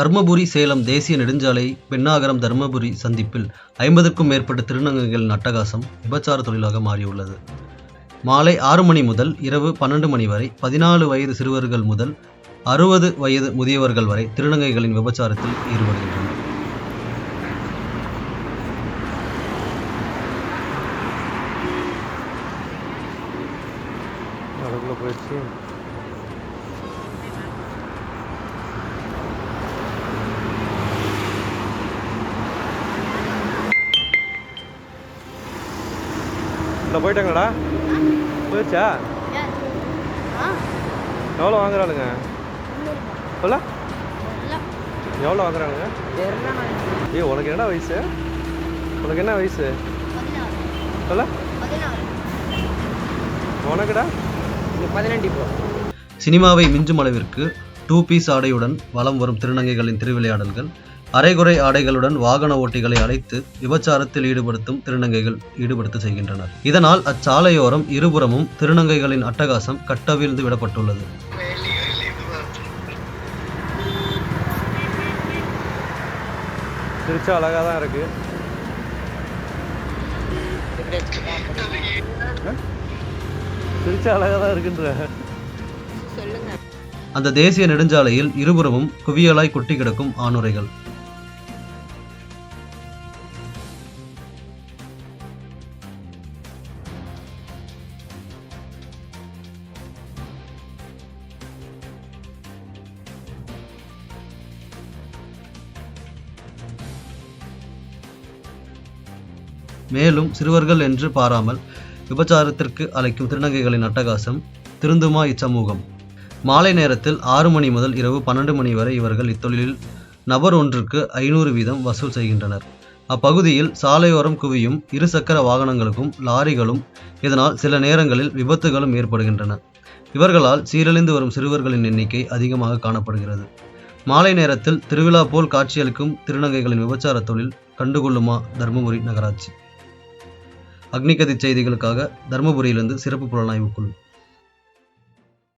தர்மபுரி சேலம் தேசிய நெடுஞ்சாலை பென்னாகரம் தர்மபுரி சந்திப்பில் 50க்கும் மேற்பட்ட திருநங்கைகளின் அட்டகாசம் விபச்சார தொழிலாக மாறியுள்ளது. மாலை 6 மணி முதல் இரவு 12 மணி வரை 14 வயது சிறுவர்கள் முதல் 60 வயது முதியவர்கள் வரை திருநங்கைகளின் விபச்சாரத்தில் ஈடுபடுகின்றனர். போயிட்டாங்கடா போயிடுச்சா? எவ்வளோ வாங்குறாளுங்க? எவ்வளோ வாங்குறானுங்க? உனக்கு என்ன வயசு? உனக்கு என்ன வயசு? சொல்ல உனக்குடா 18. சினிமாவை மிஞ்சும் அளவிற்கு 2 பீஸ் ஆடையுடன் வலம் வரும் திருநங்கைகளின் திருவிளையாடல்கள், அரைகுறை ஆடைகளுடன் வாகன ஓட்டிகளை அழைத்து விபச்சாரத்தில் ஈடுபடுத்தும் திருநங்கைகள் ஈடுபடுத்த செய்கின்றனர். இதனால் அச்சாலையோரம் இருபுறமும் திருநங்கைகளின் அட்டகாசம் கட்டவிழ்ந்து விடப்பட்டுள்ளது. திருச்சா அழகாக தான் இருக்கு. திருச்சா அழகாக தான் இருக்குன்ற. அந்த தேசிய நெடுஞ்சாலையில் இருபுறமும் குவியலாய் கொட்டி கிடக்கும் ஆணுரைகள். மேலும் சிறுவர்கள் என்று பாராமல் விபச்சாரத்திற்கு அழைக்கும் திருநங்கைகளின் அட்டகாசம் திருந்துமா இச்சமூகம்? மாலை நேரத்தில் 6 மணி முதல் இரவு 12 மணி வரை இவர்கள் இத்தொழிலில் நபர் ஒன்றுக்கு 500 வீதம் வசூல் செய்கின்றனர். அப்பகுதியில் சாலையோரம் குவியும் இருசக்கர வாகனங்களுக்கும் லாரிகளும் இதனால் சில நேரங்களில் விபத்துகளும் ஏற்படுகின்றன. இவர்களால் சீரழிந்து வரும் சிறுவர்களின் எண்ணிக்கை அதிகமாக காணப்படுகிறது. மாலை நேரத்தில் திருவிழா போல் காட்சியளிக்கும் திருநங்கைகளின் விபச்சார தொழில் கண்டுகொள்ளுமா தர்மபுரி நகராட்சி? அக்னிகதிர் செய்திகளுக்காக தர்மபுரியிலிருந்து சிறப்பு புலனாய்வு குழு.